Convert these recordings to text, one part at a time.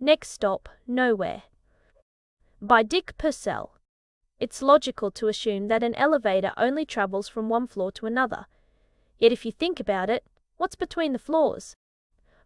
Next stop, nowhere. By Dick Purcell. It's logical to assume that an elevator only travels from one floor to another. Yet if you think about it, what's between the floors?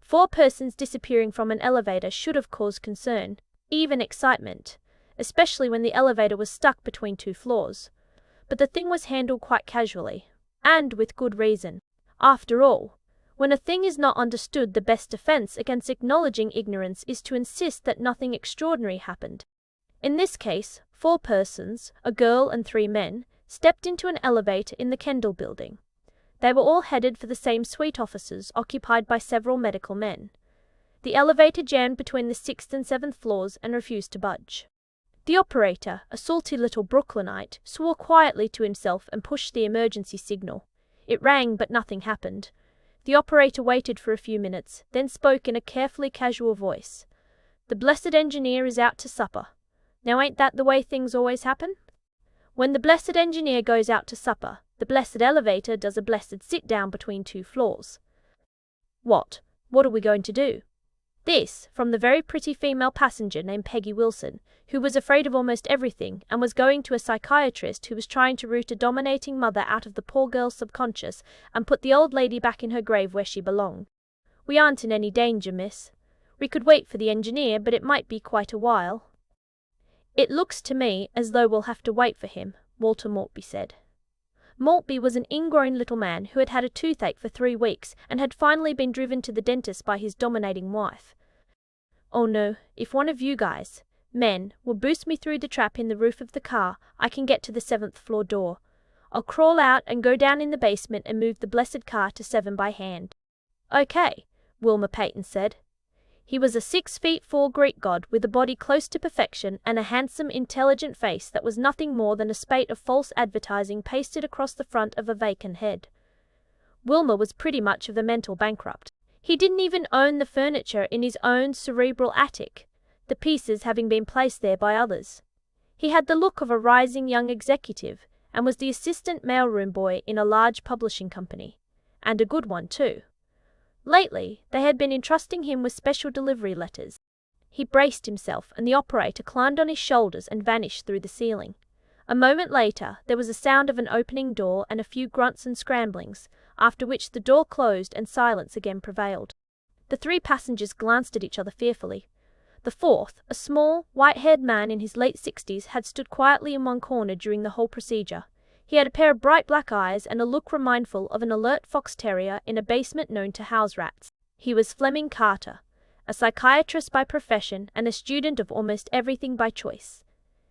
4 persons disappearing from an elevator should have caused concern, even excitement, especially when the elevator was stuck between 2 floors. But the thing was handled quite casually, and with good reason. After all, when a thing is not understood, the best defense against acknowledging ignorance is to insist that nothing extraordinary happened. In this case, 4 persons, a girl and 3 men, stepped into an elevator in the Kendall building. They were all headed for the same suite offices occupied by several medical men. The elevator jammed between the 6th and 7th floors and refused to budge. The operator, a salty little Brooklynite, swore quietly to himself and pushed the emergency signal. It rang, but nothing happened. The operator waited for a few minutes, then spoke in a carefully casual voice. "The blessed engineer is out to supper. Now ain't that the way things always happen? When the blessed engineer goes out to supper, the blessed elevator does a blessed sit-down between 2 floors." What are we going to do? This, from the very pretty female passenger named Peggy Wilson, who was afraid of almost everything and was going to a psychiatrist who was trying to root a dominating mother out of the poor girl's subconscious and put the old lady back in her grave where she belonged. "We aren't in any danger, miss. We could wait for the engineer, but it might be quite a while." "It looks to me as though we'll have to wait for him," Walter Maltby said. Maltby was an ingrown little man who had had a toothache for 3 weeks and had finally been driven to the dentist by his dominating wife. "Oh no, if one of you guys, men, will boost me through the trap in the roof of the car, I can get to the 7th floor door. I'll crawl out and go down in the basement and move the blessed car to 7 by hand." "Okay," Wilmer Payton said. He was a 6'4" Greek god with a body close to perfection and a handsome, intelligent face that was nothing more than a spate of false advertising pasted across the front of a vacant head. Wilmer was pretty much of a mental bankrupt. He didn't even own the furniture in his own cerebral attic, the pieces having been placed there by others. He had the look of a rising young executive and was the assistant mailroom boy in a large publishing company, and a good one too. Lately, they had been entrusting him with special delivery letters. He braced himself, and the operator climbed on his shoulders and vanished through the ceiling. A moment later, there was a sound of an opening door and a few grunts and scramblings, after which the door closed and silence again prevailed. The 3 passengers glanced at each other fearfully. The 4th, a small, white-haired man in his late 60s, had stood quietly in one corner during the whole procedure. He had a pair of bright black eyes and a look remindful of an alert fox terrier in a basement known to house rats. He was Fleming Carter, a psychiatrist by profession and a student of almost everything by choice.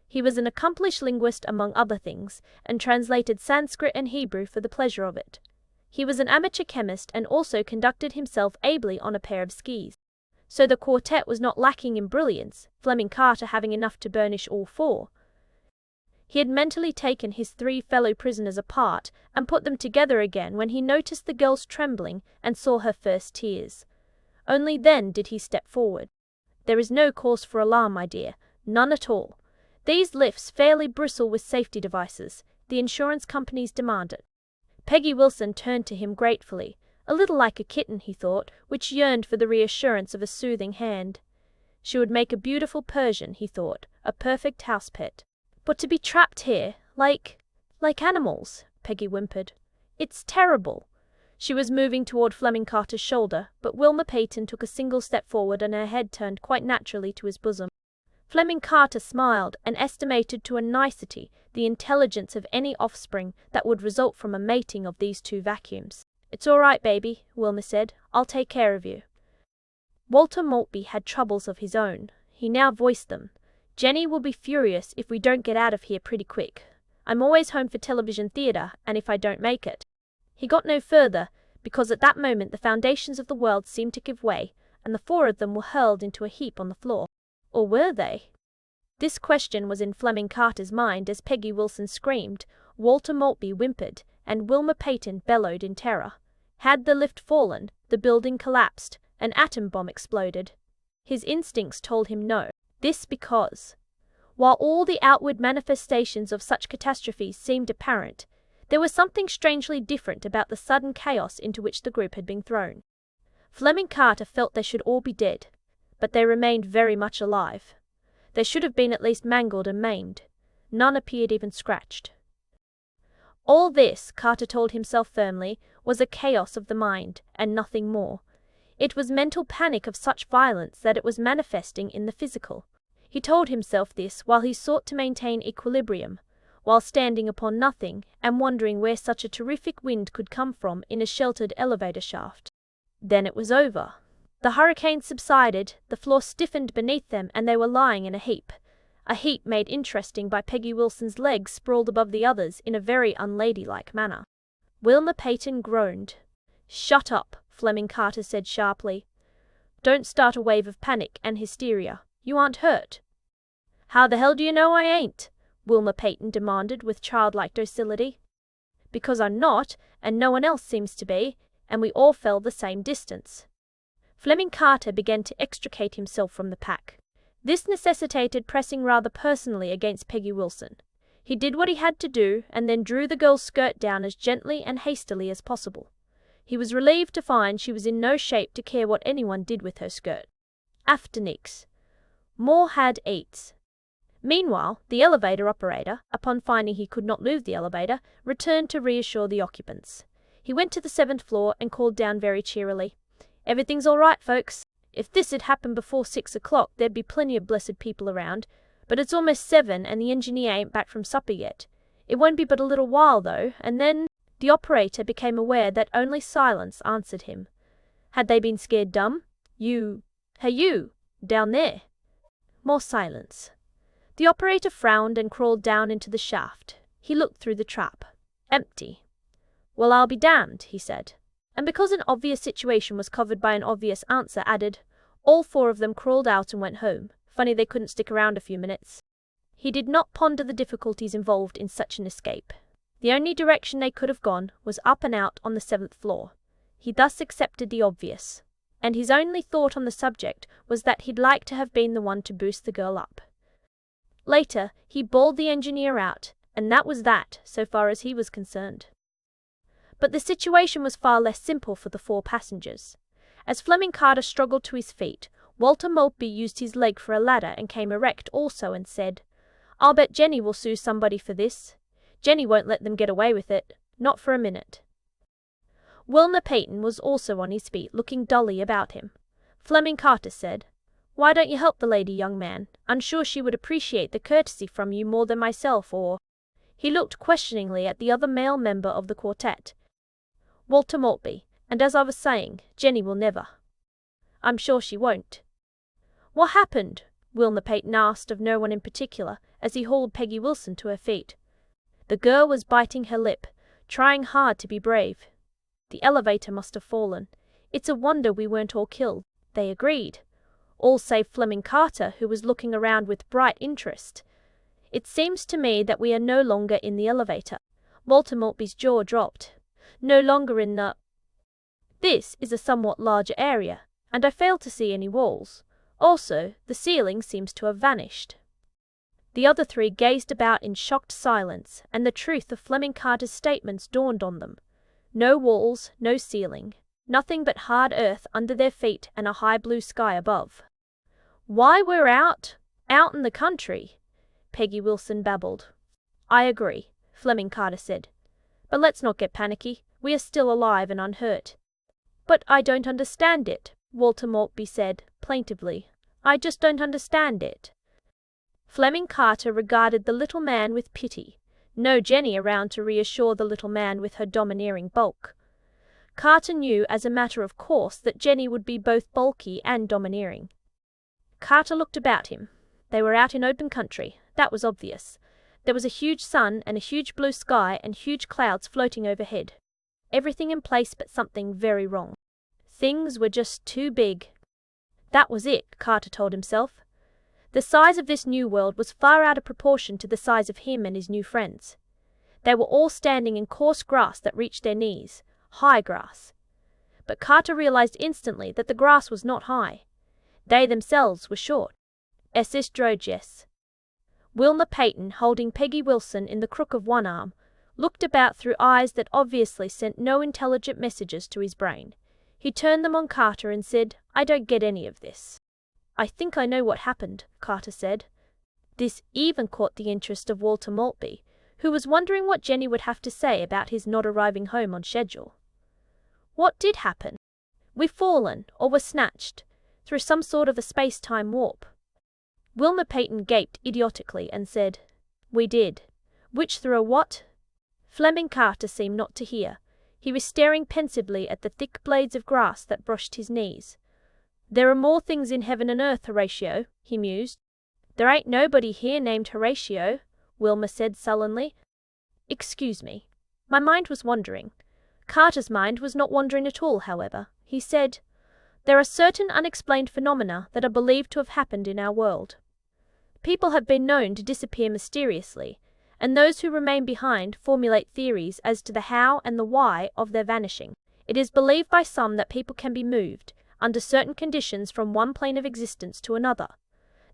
He was an accomplished linguist among other things, and translated Sanskrit and Hebrew for the pleasure of it. He was an amateur chemist and also conducted himself ably on a pair of skis. So the quartet was not lacking in brilliance, Fleming Carter having enough to burnish all 4. He had mentally taken his 3 fellow prisoners apart and put them together again when he noticed the girl's trembling and saw her first tears. Only then did he step forward. "There is no cause for alarm, my dear, none at all. These lifts fairly bristle with safety devices. The insurance companies demand it." Peggy Wilson turned to him gratefully, a little like a kitten, he thought, which yearned for the reassurance of a soothing hand. She would make a beautiful Persian, he thought, a perfect house pet. "But to be trapped here, like animals," Peggy whimpered. "It's terrible." She was moving toward Fleming Carter's shoulder, but Wilmer Payton took a single step forward and her head turned quite naturally to his bosom. Fleming Carter smiled and estimated to a nicety the intelligence of any offspring that would result from a mating of these 2 vacuums. "It's all right, baby," Wilmer said. "I'll take care of you." Walter Maltby had troubles of his own. He now voiced them. "Jenny will be furious if we don't get out of here pretty quick. I'm always home for television theatre, and if I don't make it." He got no further, because at that moment the foundations of the world seemed to give way, and the 4 of them were hurled into a heap on the floor. Or were they? This question was in Fleming Carter's mind as Peggy Wilson screamed, Walter Maltby whimpered, and Wilmer Payton bellowed in terror. Had the lift fallen, the building collapsed, an atom bomb exploded? His instincts told him no. This because, while all the outward manifestations of such catastrophes seemed apparent, there was something strangely different about the sudden chaos into which the group had been thrown. Fleming Carter felt they should all be dead, but they remained very much alive. They should have been at least mangled and maimed. None appeared even scratched. All this, Carter told himself firmly, was a chaos of the mind, and nothing more. It was mental panic of such violence that it was manifesting in the physical. He told himself this while he sought to maintain equilibrium, while standing upon nothing and wondering where such a terrific wind could come from in a sheltered elevator shaft. Then it was over. The hurricane subsided, the floor stiffened beneath them, and they were lying in a heap made interesting by Peggy Wilson's legs sprawled above the others in a very unladylike manner. Wilmer Peyton groaned. "Shut up," Fleming Carter said sharply. "Don't start a wave of panic and hysteria. You aren't hurt." "How the hell do you know I ain't?" Wilmer Peyton demanded with childlike docility. "Because I'm not, and no one else seems to be, and we all fell the same distance." Fleming Carter began to extricate himself from the pack. This necessitated pressing rather personally against Peggy Wilson. He did what he had to do, and then drew the girl's skirt down as gently and hastily as possible. He was relieved to find she was in no shape to care what anyone did with her skirt. After nix. More had eats. Meanwhile, the elevator operator, upon finding he could not move the elevator, returned to reassure the occupants. He went to the 7th floor and called down very cheerily, "Everything's all right, folks. If this had happened before 6 o'clock, there'd be plenty of blessed people around. But it's almost 7, and the engineer ain't back from supper yet. It won't be but a little while, though, and then—" The operator became aware that only silence answered him. Had they been scared dumb? Hey you, down there. More silence. The operator frowned and crawled down into the shaft. He looked through the trap. Empty. "Well, I'll be damned," he said. And because an obvious situation was covered by an obvious answer, added, "All 4 of them crawled out and went home. Funny they couldn't stick around a few minutes." He did not ponder the difficulties involved in such an escape. The only direction they could have gone was up and out on the 7th floor. He thus accepted the obvious. And his only thought on the subject was that he'd like to have been the one to boost the girl up. Later, he bawled the engineer out, and that was that, so far as he was concerned. But the situation was far less simple for the 4 passengers. As Fleming Carter struggled to his feet, Walter Maltby used his leg for a ladder and came erect also and said, "I'll bet Jenny will sue somebody for this. Jenny won't let them get away with it. Not for a minute." Wilmer Peyton was also on his feet, looking dully about him. Fleming Carter said, "Why don't you help the lady, young man? I'm sure she would appreciate the courtesy from you more than myself, or—" He looked questioningly at the other male member of the quartet. "Walter Maltby, and as I was saying, Jenny will never. I'm sure she won't." "What happened?" Wilmer Peyton asked of no one in particular, as he hauled Peggy Wilson to her feet. The girl was biting her lip, trying hard to be brave. "The elevator must have fallen. It's a wonder we weren't all killed," they agreed. All save Fleming Carter, who was looking around with bright interest. "It seems to me that we are no longer in the elevator." Walter Maltby's jaw dropped. "No longer in the— This is a somewhat larger area, and I fail to see any walls. Also, the ceiling seems to have vanished." The other 3 gazed about in shocked silence, and the truth of Fleming Carter's statements dawned on them. No walls, no ceiling. Nothing but hard earth under their feet and a high blue sky above. "Why, we're out in the country," Peggy Wilson babbled. "I agree," Fleming Carter said. "But let's not get panicky. We are still alive and unhurt." "But I don't understand it," Walter Maltby said, plaintively. "I just don't understand it." Fleming Carter regarded the little man with pity. No Jenny around to reassure the little man with her domineering bulk. Carter knew as a matter of course that Jenny would be both bulky and domineering. Carter looked about him. They were out in open country. That was obvious. There was a huge sun and a huge blue sky and huge clouds floating overhead. Everything in place but something very wrong. Things were just too big. That was it, Carter told himself. The size of this new world was far out of proportion to the size of him and his new friends. They were all standing in coarse grass that reached their knees, high grass. But Carter realized instantly that the grass was not high. They themselves were short. Es ist droges. Wilmer Peyton, holding Peggy Wilson in the crook of one arm, looked about through eyes that obviously sent no intelligent messages to his brain. He turned them on Carter and said, "I don't get any of this." I think I know what happened, Carter said. This even caught the interest of Walter Maltby, who was wondering what Jenny would have to say about his not arriving home on schedule. What did happen? We've fallen, or were snatched, through some sort of a space-time warp. Wilmer Peyton gaped idiotically and said, We did. Which through a what? Fleming Carter seemed not to hear. He was staring pensively at the thick blades of grass that brushed his knees. There are more things in heaven and earth, Horatio, he mused. There ain't nobody here named Horatio, Wilmer said sullenly. Excuse me. My mind was wandering. Carter's mind was not wandering at all, however. He said, There are certain unexplained phenomena that are believed to have happened in our world. People have been known to disappear mysteriously, and those who remain behind formulate theories as to the how and the why of their vanishing. It is believed by some that people can be moved, under certain conditions, from one plane of existence to another,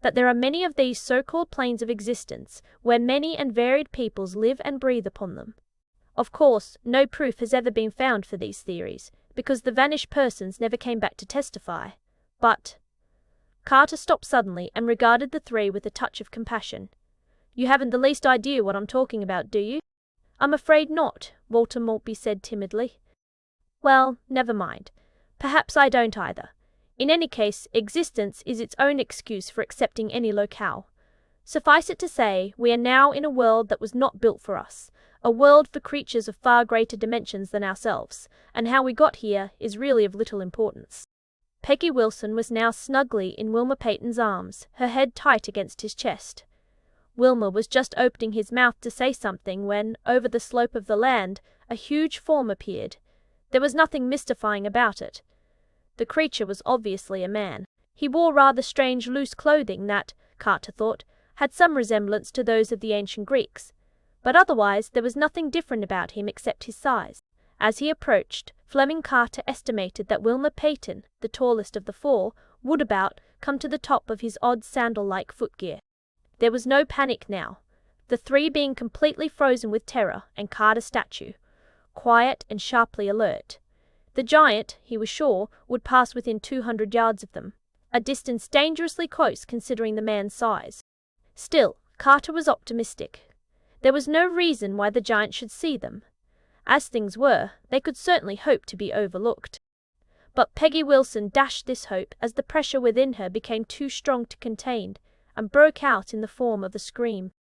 that there are many of these so-called planes of existence where many and varied peoples live and breathe upon them. Of course, no proof has ever been found for these theories, because the vanished persons never came back to testify. But Carter stopped suddenly and regarded the three with a touch of compassion. You haven't the least idea what I'm talking about, do you? I'm afraid not, Walter Maltby said timidly. Well, never mind. Perhaps I don't either. In any case, existence is its own excuse for accepting any locale. Suffice it to say, we are now in a world that was not built for us, a world for creatures of far greater dimensions than ourselves, and how we got here is really of little importance. Peggy Wilson was now snugly in Wilmer Peyton's arms, her head tight against his chest. Wilmer was just opening his mouth to say something when, over the slope of the land, a huge form appeared. There was nothing mystifying about it. The creature was obviously a man. He wore rather strange loose clothing that, Carter thought, had some resemblance to those of the ancient Greeks. But otherwise there was nothing different about him except his size. As he approached, Fleming Carter estimated that Wilmer Peyton, the tallest of the four, would about come to the top of his odd sandal-like footgear. There was no panic now, the three being completely frozen with terror, and Carter's statue, quiet and sharply alert. The giant, he was sure, would pass within 200 yards of them, a distance dangerously close considering the man's size. Still, Carter was optimistic. There was no reason why the giant should see them. As things were, they could certainly hope to be overlooked. But Peggy Wilson dashed this hope as the pressure within her became too strong to contain, and broke out in the form of a scream.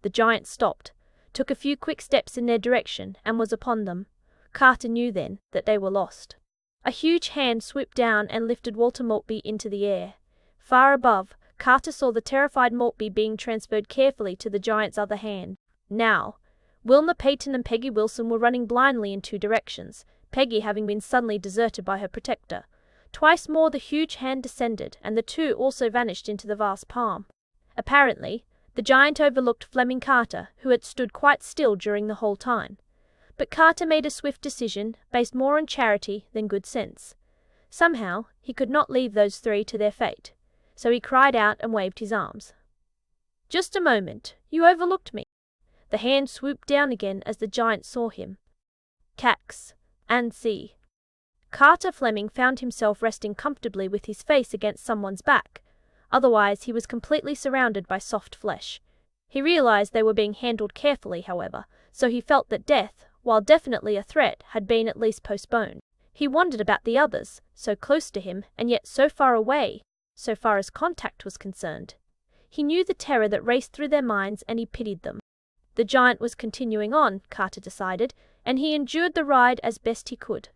The giant stopped, took a few quick steps in their direction, and was upon them. Carter knew then that they were lost. A huge hand swooped down and lifted Walter Maltby into the air. Far above, Carter saw the terrified Maltby being transferred carefully to the giant's other hand. Now, Wilmer Peyton and Peggy Wilson were running blindly in two directions, Peggy having been suddenly deserted by her protector. Twice more the huge hand descended, and the two also vanished into the vast palm. Apparently, the giant overlooked Fleming Carter, who had stood quite still during the whole time. But Carter made a swift decision, based more on charity than good sense. Somehow, he could not leave those three to their fate, so he cried out and waved his arms. Just a moment, you overlooked me. The hand swooped down again as the giant saw him. Cax, and see. Carter Fleming found himself resting comfortably with his face against someone's back. Otherwise, he was completely surrounded by soft flesh. He realized they were being handled carefully, however, so he felt that death, while definitely a threat, had been at least postponed. He wondered about the others, so close to him, and yet so far away, so far as contact was concerned. He knew the terror that raced through their minds, and he pitied them. The giant was continuing on, Carter decided, and he endured the ride as best he could.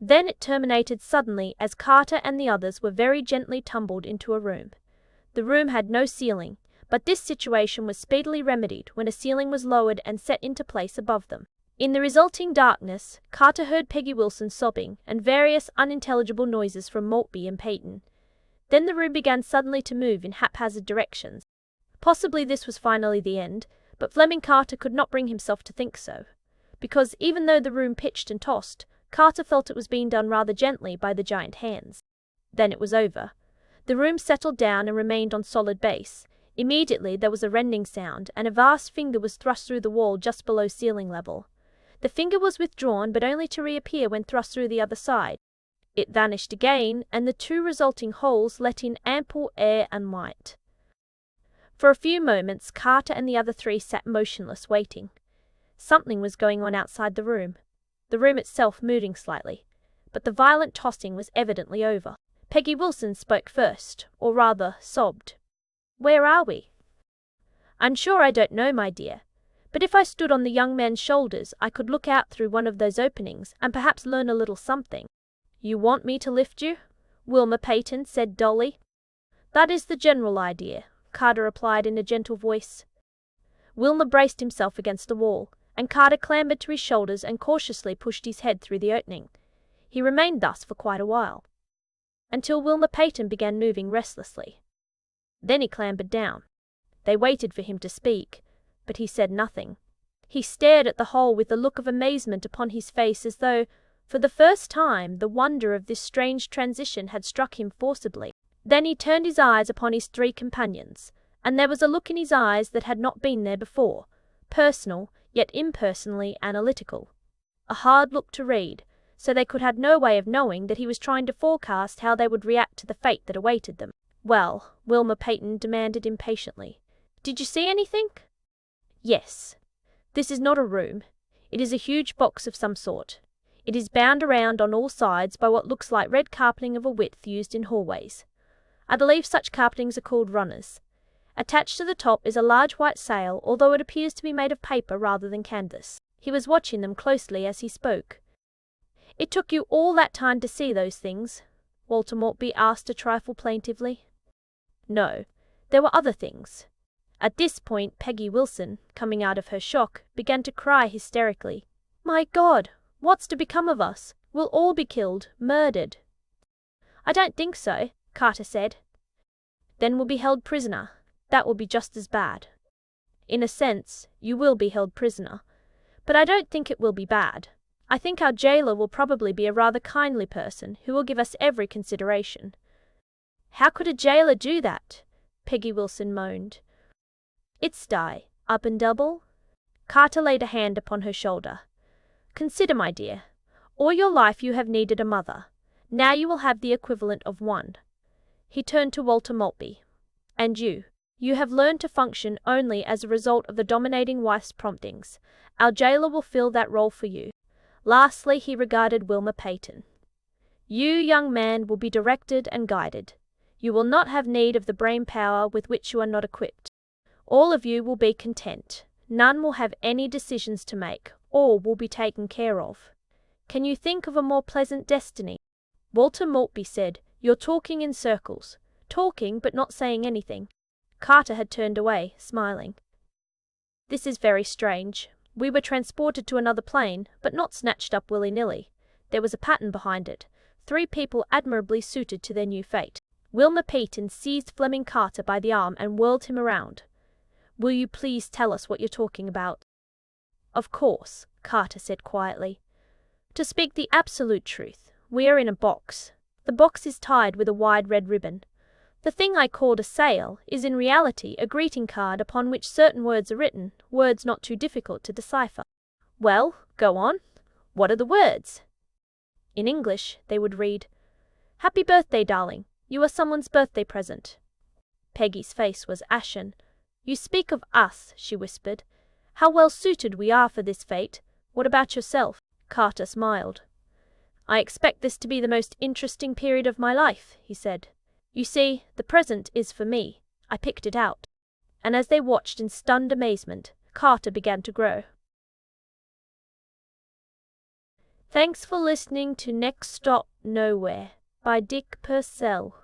Then it terminated suddenly as Carter and the others were very gently tumbled into a room. The room had no ceiling, but this situation was speedily remedied when a ceiling was lowered and set into place above them. In the resulting darkness, Carter heard Peggy Wilson sobbing and various unintelligible noises from Maltby and Peyton. Then the room began suddenly to move in haphazard directions. Possibly this was finally the end, but Fleming Carter could not bring himself to think so, because even though the room pitched and tossed, Carter felt it was being done rather gently by the giant hands. Then it was over. The room settled down and remained on solid base. Immediately there was a rending sound, and a vast finger was thrust through the wall just below ceiling level. The finger was withdrawn, but only to reappear when thrust through the other side. It vanished again, and the two resulting holes let in ample air and light. For a few moments, Carter and the other three sat motionless, waiting. Something was going on outside the room itself moving slightly, but the violent tossing was evidently over. Peggy Wilson spoke first, or rather, sobbed. "Where are we?" "I'm sure I don't know, my dear. But if I stood on the young man's shoulders, I could look out through one of those openings, and perhaps learn a little something." "You want me to lift you?" Wilma Peyton said dully. "That is the general idea," Carter replied in a gentle voice. Wilma braced himself against the wall, and Carter clambered to his shoulders and cautiously pushed his head through the opening. He remained thus for quite a while, until Wilma Peyton began moving restlessly. Then he clambered down. They waited for him to speak, but he said nothing. He stared at the hole with a look of amazement upon his face, as though, for the first time, the wonder of this strange transition had struck him forcibly. Then he turned his eyes upon his three companions, and there was a look in his eyes that had not been there before, personal, yet impersonally analytical. A hard look to read, so they could have no way of knowing that he was trying to forecast how they would react to the fate that awaited them. "Well," Wilma Peyton demanded impatiently, "did you see anything?" "Yes. This is not a room. It is a huge box of some sort. It is bound around on all sides by what looks like red carpeting of a width used in hallways. I believe such carpetings are called runners. Attached to the top is a large white sail, although it appears to be made of paper rather than canvas." He was watching them closely as he spoke. "It took you all that time to see those things?" Walter Maltby asked a trifle plaintively. "No, there were other things." At this point Peggy Wilson, coming out of her shock, began to cry hysterically. "My God, what's to become of us? We'll all be killed, murdered." "I don't think so," Carter said. "Then we'll be held prisoner. That will be just as bad." "In a sense, you will be held prisoner. But I don't think it will be bad. I think our jailer will probably be a rather kindly person who will give us every consideration." "How could a jailer do that?" Peggy Wilson moaned. "It's die, up and double." Carter laid a hand upon her shoulder. "Consider, my dear. All your life you have needed a mother. Now you will have the equivalent of one." He turned to Walter Maltby. "And you. You have learned to function only as a result of the dominating wife's promptings. Our jailer will fill that role for you." Lastly, he regarded Wilma Peyton. "You, young man, will be directed and guided. You will not have need of the brain power with which you are not equipped. All of you will be content. None will have any decisions to make. All will be taken care of. Can you think of a more pleasant destiny?" Walter Maltby said, "You're talking in circles. Talking, but not saying anything." Carter had turned away, smiling. "This is very strange. We were transported to another plane, but not snatched up willy-nilly. There was a pattern behind it. 3 people admirably suited to their new fate." Wilma Peyton seized Fleming Carter by the arm and whirled him around. "Will you please tell us what you're talking about?" "Of course," Carter said quietly. "To speak the absolute truth, we are in a box. The box is tied with a wide red ribbon. The thing I called a sail is in reality a greeting card upon which certain words are written, words not too difficult to decipher." "Well, go on. What are the words?" In English, they would read, "Happy birthday, darling. You are someone's birthday present." Peggy's face was ashen. "You speak of us," she whispered. "How well suited we are for this fate. What about yourself?" Carter smiled. "I expect this to be the most interesting period of my life," he said. "You see, the present is for me. I picked it out." And as they watched in stunned amazement, Carter began to grow. Thanks for listening to Next Stop Nowhere by Dick Purcell.